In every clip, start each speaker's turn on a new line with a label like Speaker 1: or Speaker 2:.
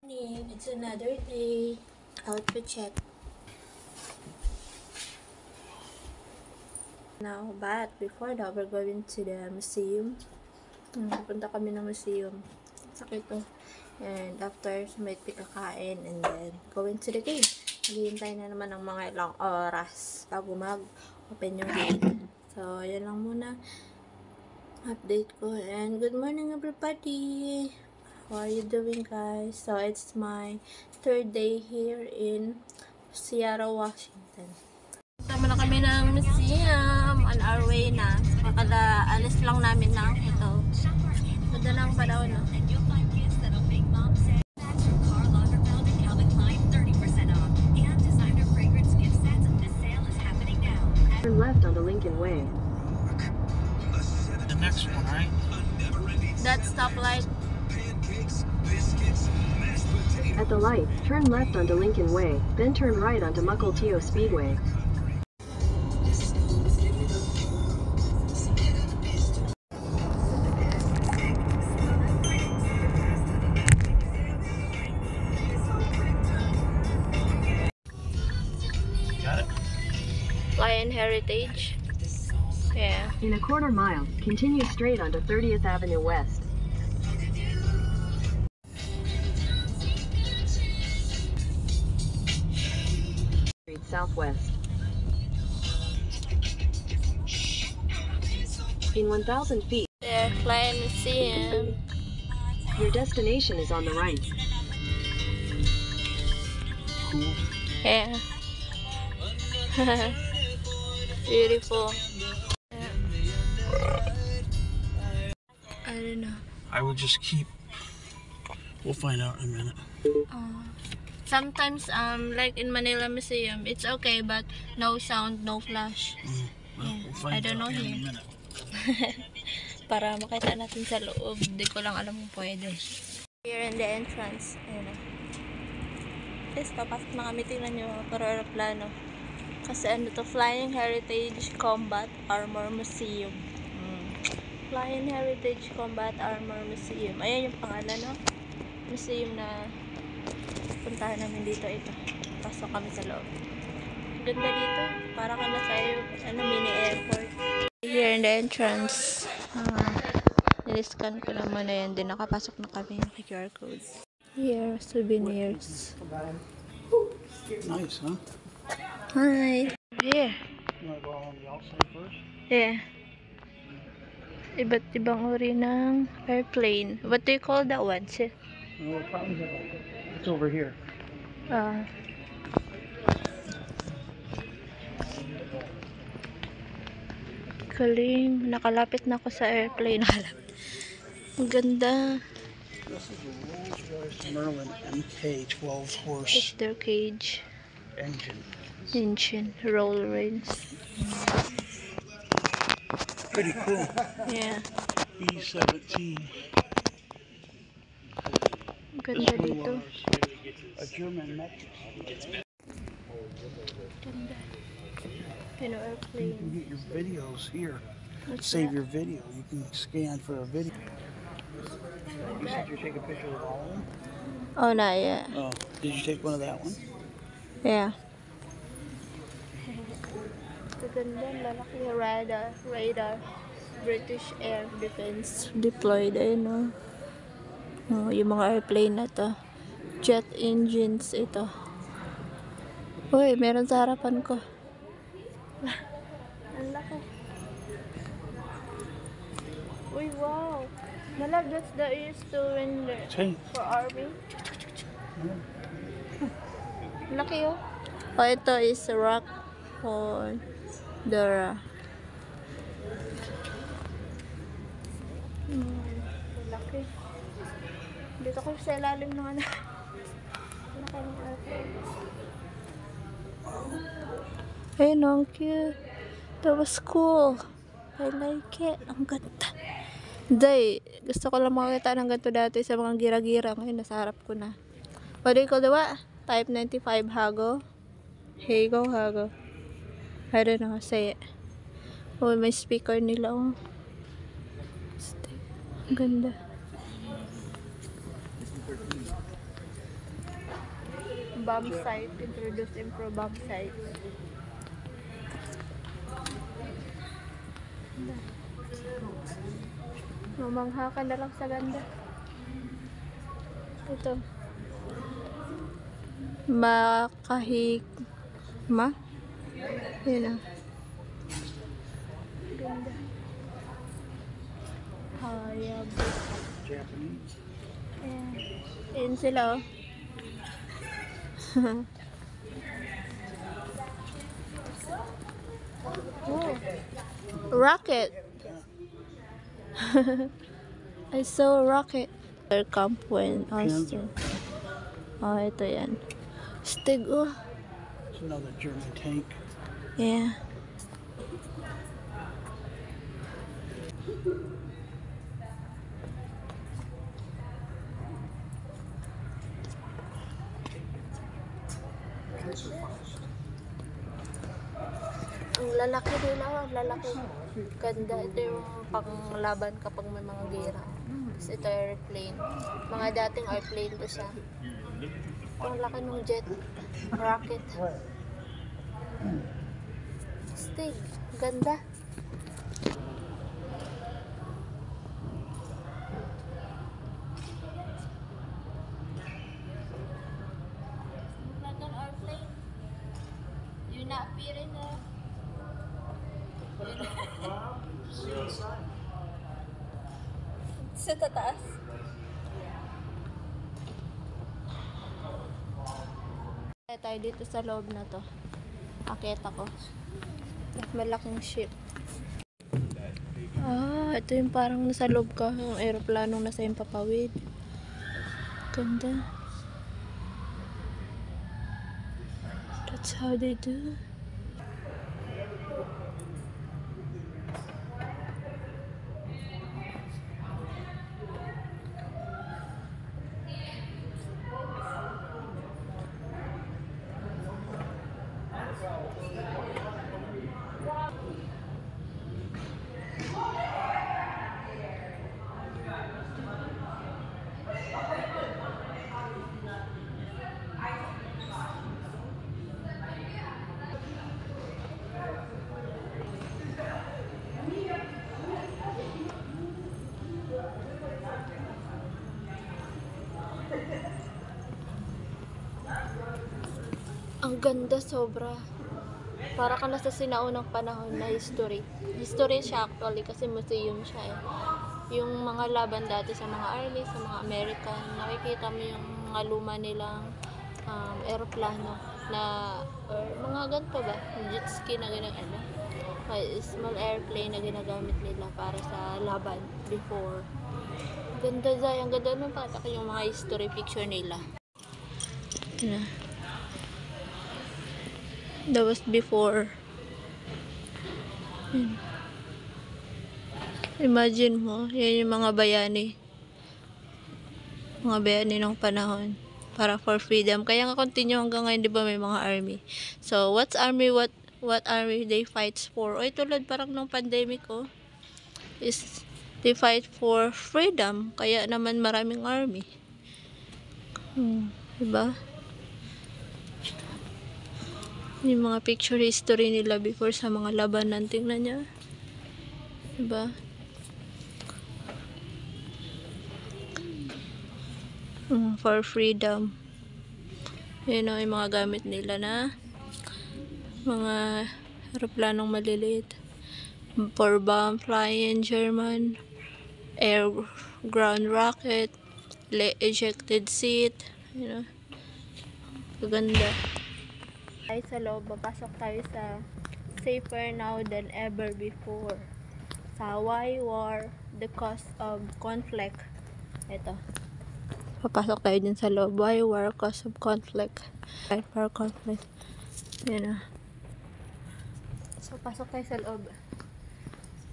Speaker 1: It's another day. Outfit check. Now, but before that, we're going to the museum. Pupunta kami ng museum. Sakit to. And after, may kakain and then going to the gate. Maghihintay na naman ng mga ilang oras bago mag-open yung gate. So, yan lang muna. Update ko. And good morning everybody. How are you doing guys? So, it's my 3rd day here in Seattle, Washington. Tama na kami ng museum. On our way na. Alis lang namin ng ito. Ganda ng panahon, no?
Speaker 2: Turn left onto Lincoln Way.
Speaker 3: The next one, right?
Speaker 1: That stoplight.
Speaker 2: At the light, turn left onto Lincoln Way, then turn right onto Mukilteo Speedway.
Speaker 3: Got it?
Speaker 1: Lion Heritage. Yeah.
Speaker 2: In a quarter mile, continue straight onto 30th Avenue West. Street Southwest. In 1,000 feet,
Speaker 1: Yeah, Lion Museum.
Speaker 2: your destination is on the right.
Speaker 3: Cool.
Speaker 1: Yeah. Beautiful. Yeah. I don't know.
Speaker 3: I will just keep. We'll find out in a minute.
Speaker 1: Sometimes, like in Manila Museum, it's okay, but no sound, no flash.
Speaker 3: Well,
Speaker 1: Yeah,
Speaker 3: we'll find
Speaker 1: I don't know
Speaker 3: out in a
Speaker 1: here.
Speaker 3: minute.
Speaker 1: Para makita natin sa loob. Hindi ko lang alam kung pwede. Here in the entrance. Ayan na. Guys, papasok na kami. Tingnan nyo. Para aeroplano. Kasi ano to, Flying Heritage Combat Armor Museum. Flying Heritage Combat Armor Museum. Ayan yung pangalan, no? Museum na puntahan namin dito. Ito. Pasok kami sa loob. Ganda dito. Para ka na tayo, mini airport. Here in the entrance. Niliscan ko na muna yan. Din nakapasok na kami ng QR code. Here, souvenirs.
Speaker 3: Nice, huh?
Speaker 1: Hi. Here.
Speaker 3: You want to go on the outside first?
Speaker 1: Yeah. Iba't ibang uri ng airplane. What do you call that one?
Speaker 3: No, probably it's over here.
Speaker 1: Galing. Nakalapit na ako sa airplane. Ang ganda.
Speaker 3: This is a Rolls-Royce Merlin MK 12
Speaker 1: It's
Speaker 3: horse
Speaker 1: their cage.
Speaker 3: engine.
Speaker 1: Engine. Roll reins.
Speaker 3: Pretty cool.
Speaker 1: Yeah.
Speaker 3: E17.
Speaker 1: Ang ganda
Speaker 3: This one
Speaker 1: dito.
Speaker 3: was a German Metric.
Speaker 1: Ganda. Pino
Speaker 3: You
Speaker 1: airplane.
Speaker 3: can get your videos here.
Speaker 1: What's
Speaker 3: Save
Speaker 1: that?
Speaker 3: your video. You can scan for a video. You said you take a picture of all of them?
Speaker 1: Oh, not yet.
Speaker 3: Oh, did you take one of that one?
Speaker 1: Yeah. Ganda, lalaki radar. British Air Defense deployed. Ayun, no? Oh, yung mga airplane na to. Jet engines ito. Uy, meron sa harapan ko. Ang laki. Uy, wow. Malab, that's the used to when
Speaker 3: Hey.
Speaker 1: for army. Laki, oh. Oh, ito is rock Honda. Laki. Dito ko sa ilalim ng ano. Laki ng airplane. Ayun, ang cute. That was cool. I like it. Ang ganda. Day, gusto ko lang makakita ng ganito dati sa mga gira-gira. Ngayon, nasa harap ko na. What do you call the what? Type 95 Hago? Hago. I don't know how to say it. Oh, may speaker nila, oh. Ang ganda. Bomb site. Introduce improve bomb site. Mamangha ka na lang sa ganda. Ito. Makahigma. Yun ah. Ganda. Hayab.
Speaker 3: Japanese.
Speaker 1: Ayan. Ayan sila, oh. Oh. Rocket. I saw a rocket. Their camp when Austin. Oh, ito yan. Stig, oh.
Speaker 3: It's another German tank.
Speaker 1: Yeah. Ang lalaki nila, ang lalaki. Ganda. Ito yung panglaban kapag may mga gera. Tapos ito airplane. Mga dating airplane to siya. Ang laki ng jet. Rocket. Stig. Ganda. Like an airplane. You're not fearing the... Sa tataas. Tayo dito sa loob na to. Akit ako. Malaking ship. Ah, ito yung parang nasa loob ka. Yung aeroplanong nasa yung papawid. Ganda. That's how they do. Ang ganda sobra. Para ka nasa sinaunang panahon na history. History siya actually kasi museum siya eh. Yung mga laban dati sa mga army, sa mga American, nakikita mo yung mga luma nilang aeroplano na or mga ganito ba? Jet ski na ginagamit. Small airplane na ginagamit nila para sa laban before. Ganda dyan. Ang ganda nung patak yung mga history picture nila. Yeah. That was before. Imagine mo, yan yung mga bayani. Mga bayani ng panahon. Para for freedom. Kaya nga continue hanggang ngayon, di ba may mga army. So, what's army? What army they fights for? O, tulad parang nung pandemic, oh. Is they fight for freedom. Kaya naman maraming army. Diba? Yung mga picture history nila before sa mga labanan. Tingnan niya. Diba? For freedom. Yun o, yung mga gamit nila na mga aeroplanong maliliit. For bomb, flying, German, air, ground rocket, ejected seat. You know. Maganda. Tayo sa loob, papasok tayo sa safer now than ever before. Sa why war, the cause of conflict. Ito. Papasok tayo din sa loob. Why war, cause of conflict. Why war, conflict. Yan na. So, pasok tayo sa loob.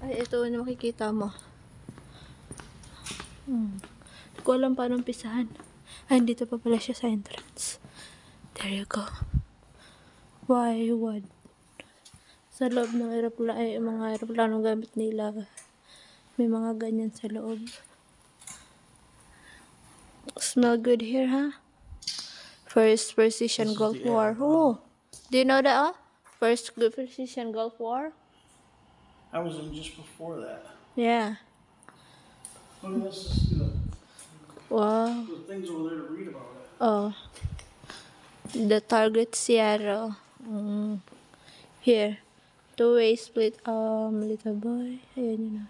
Speaker 1: Ay, ito na makikita mo. Hindi ko alam paano umpisahan. Ay, dito pa pala siya sa entrance. There you go. Why would Sa loob ng aeroplano, ay mga aeroplano gamit nila. May mga ganyan sa loob. Smell good here, huh? First Precision
Speaker 3: This is
Speaker 1: Gulf
Speaker 3: the
Speaker 1: War.
Speaker 3: air.
Speaker 1: Oh, do you know that? First Precision Gulf War.
Speaker 3: I was in just before that.
Speaker 1: Yeah.
Speaker 3: Look at this.
Speaker 1: Wow.
Speaker 3: The things over there to read about it.
Speaker 1: Oh, the target Seattle. Here, two-way split. Little boy. Ayan yun na.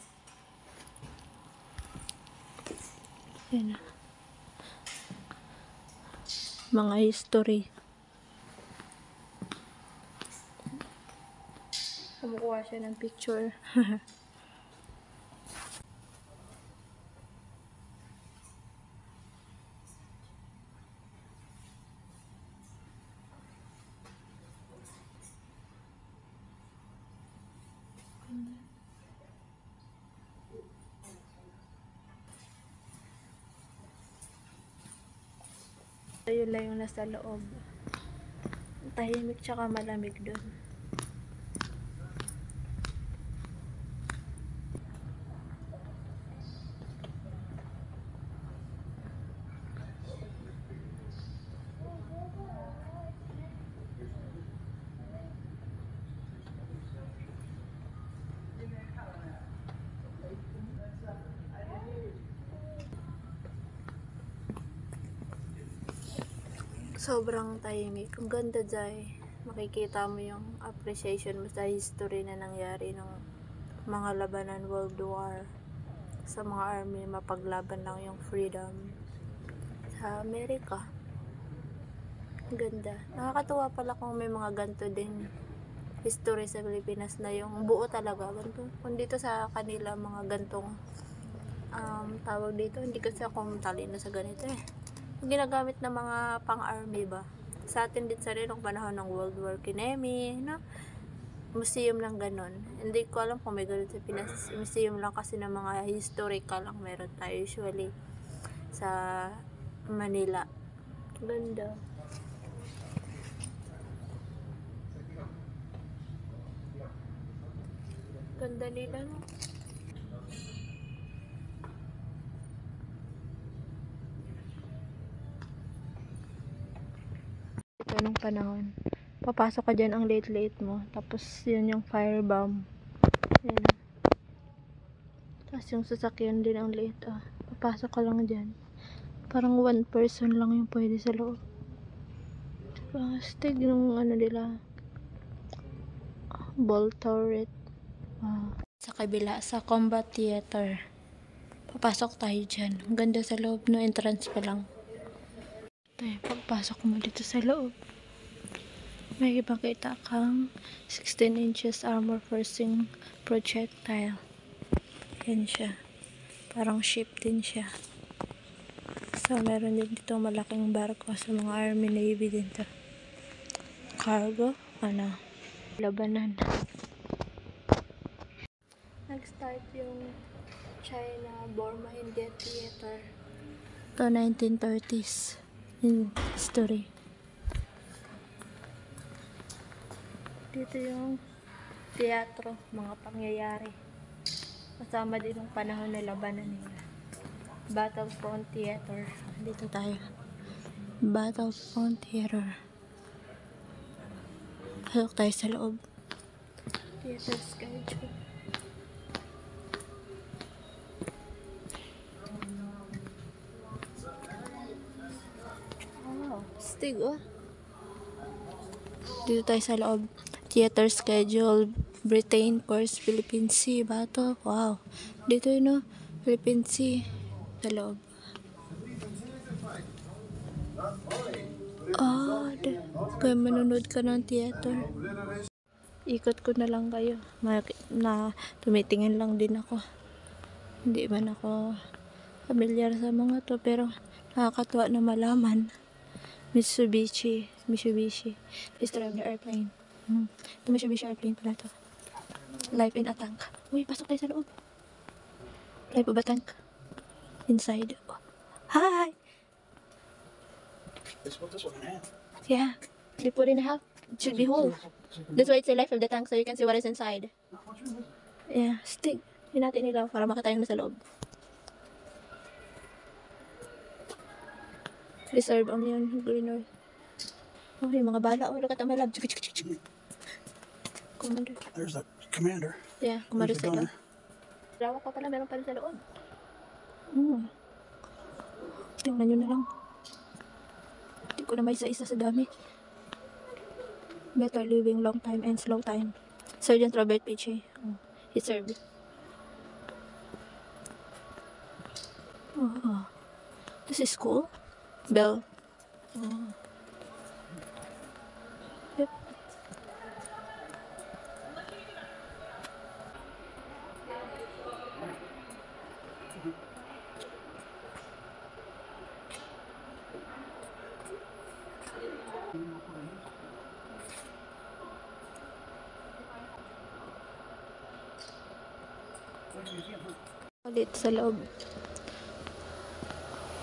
Speaker 1: Ayan na. Mga history. Kumukuha siya ng picture. Ayun lang yung nasa loob. Tahimik tsaka malamig doon. Sobrang tahimik. Ang ganda dyan. Makikita mo yung appreciation mo sa history na nangyari ng mga labanan World War. Sa mga army, mapaglaban lang yung freedom. Sa Amerika. Ang ganda. Nakakatuwa pala kung may mga ganito din history sa Pilipinas na yung buo talaga. Ganito. Kung dito sa kanila, mga gantong tawag dito, hindi kasi ako talino sa ganito eh. Ginagamit ng mga pang-army ba? Sa atin din sa rin nung panahon ng World War Kinemi, no? Museum lang ganon. Hindi ko alam kung may ganon sa Pinas. Museum lang kasi ng mga historical lang meron tayo usually sa Manila. Ganda. Ganda nila, no? Ito nung panahon. Papasok ka dyan ang late-late mo. Tapos yun yung firebomb. Yan. Tapos yung sasakyan din ang late. Papasok ka lang dyan. Parang one person lang yung pwede sa loob. Diba? Stig nung ano nila. Ball turret. Sa kabila, sa combat theater. Papasok tayo dyan. Ang ganda sa loob, no? Entrance pa lang. Tayo, pagpasok mo dito sa loob. May ipakita kang 16 inches armor piercing projectile. Yan siya. Parang ship din siya. So, meron din dito malaking barko sa mga Army Navy din to. Cargo? Ano? Labanan. Nag-start yung China-Burma India Theater. Ito, 1930s. In history. Dito yung teatro, mga pangyayari. Kasama din yung panahon na labanan nila. Battlefront Theater. Dito tayo. Battlefront Theater. Pasok tayo sa loob. Theater schedule. Oh, stig Dito tayo sa loob. Theater schedule, Britain, Course, Philippine Sea, Battle. Wow. Dito yun, no? Philippine Sea. Sa loob. Kaya manunod ka ng theater. Ikot ko na lang kayo. Tumitingin lang din ako. Hindi man ako familiar sa mga to, pero nakakatuwa na malaman. Mitsubishi. Please drive the airplane. Ito Mitsubishi airplane pala to. Life in a tank. Uy, pasok tayo sa loob. Life of a tank. Inside. Hi!
Speaker 3: They split this one in half.
Speaker 1: Yeah. They put in half. It should be whole. That's why it's the life of the tank, so you can see what is inside. Yeah, stick. Yun natin ilaw para makita yung nasa loob. Reserve ang yun, green oil. Oh, yung mga bala. Oh, look at my lab. Commander.
Speaker 3: There's the commander.
Speaker 1: Yeah,
Speaker 3: There's
Speaker 1: commander
Speaker 3: the
Speaker 1: sa
Speaker 3: gunner.
Speaker 1: lawak pa pala, meron pa rin sa loob. Tingnan nyo na lang. Hindi ko na may isa-isa sa dami. Better living long time and slow time. Sergeant Robert Piche. Oh, he served. Oh, this is cool. Bell. Oh. Yep. Ulit sa loob.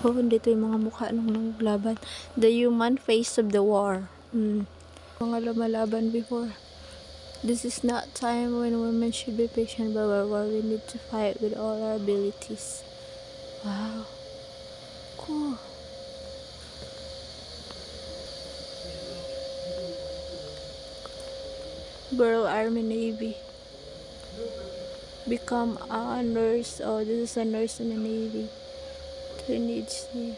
Speaker 1: Oh, dito yung mga mukha nung naglaban. The human face of the war. Mga lumalaban before. This is not time when women should be patient but war. We need to fight with all our abilities. Wow. Cool. Girl Army Navy. Become a nurse. Oh, this is a nurse in the Navy. Who needs me?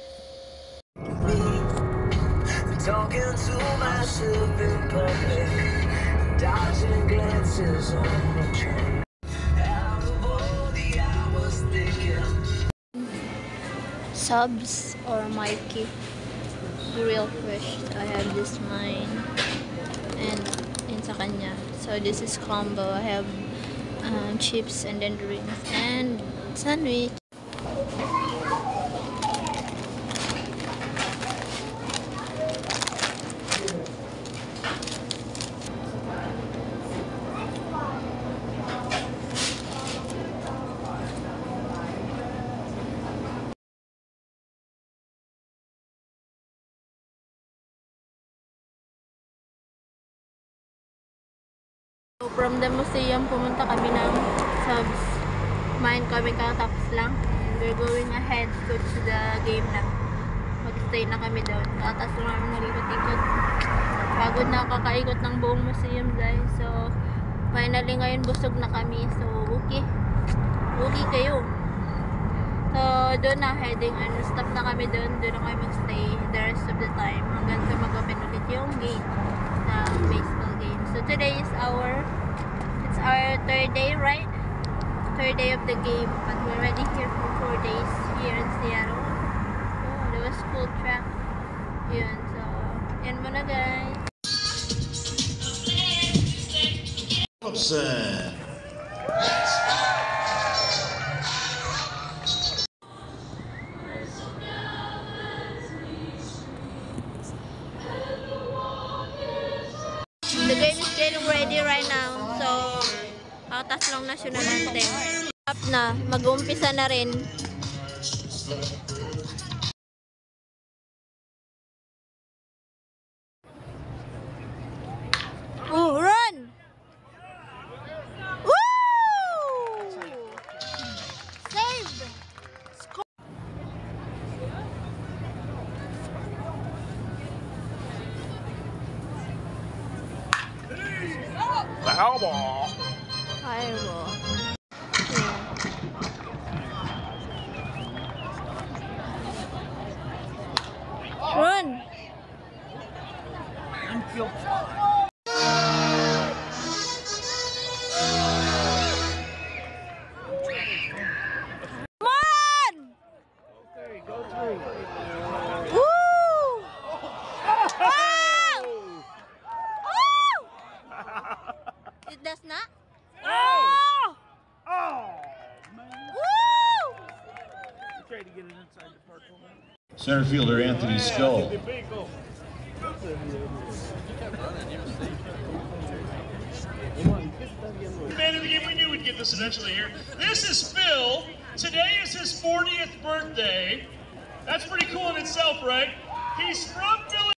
Speaker 4: Talking to myself in public, dodging glances on the train. Out of all the hours thinking.
Speaker 1: Subs or Mikey. Real fish. I have this mine. And in sa kanya. So this is combo. I have chips and then drinks and sandwich. So, from the museum, pumunta kami ng subs. Kumain kami kakatapos lang. And we're going ahead to the game na. Mag-stay na kami doon. Kakatapos lang namin nalikot-ikot. Pagod na kakaikot ng buong museum guys. So, finally ngayon busog na kami. So, okay. Okay kayo. So, doon na heading. Stop na kami doon. Doon na kami mag-stay the rest of the time. Hanggang sa mag-open ulit yung gate ng baseball game. So today is our third day, right? Third day of the game. But we're already here for 4 days here in Seattle. Oh, there was full track. Yun. So, yan muna guys. The game is getting ready right now. So, katas lang national anthem. Up na. Mag-umpisa na rin. Oh, run! Woo! Saved!
Speaker 3: Foul ball.
Speaker 1: Fireball. Run! Come on!
Speaker 3: Okay, go through.
Speaker 1: Woo! Wow! Oh! It does not?
Speaker 3: Oh! Oh, man.
Speaker 1: Woo!
Speaker 3: You tried to get it inside the park hole.
Speaker 5: Center fielder Anthony Skull.
Speaker 6: Man of the game, we knew we'd get this eventually here. This is Phil. Today is his 40th birthday. That's pretty cool in itself, right? He's from Philadelphia.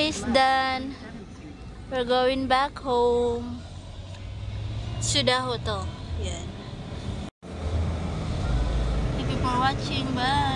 Speaker 1: day is done. We're going back home. Sudaho to. Yan. Thank you for watching. Bye.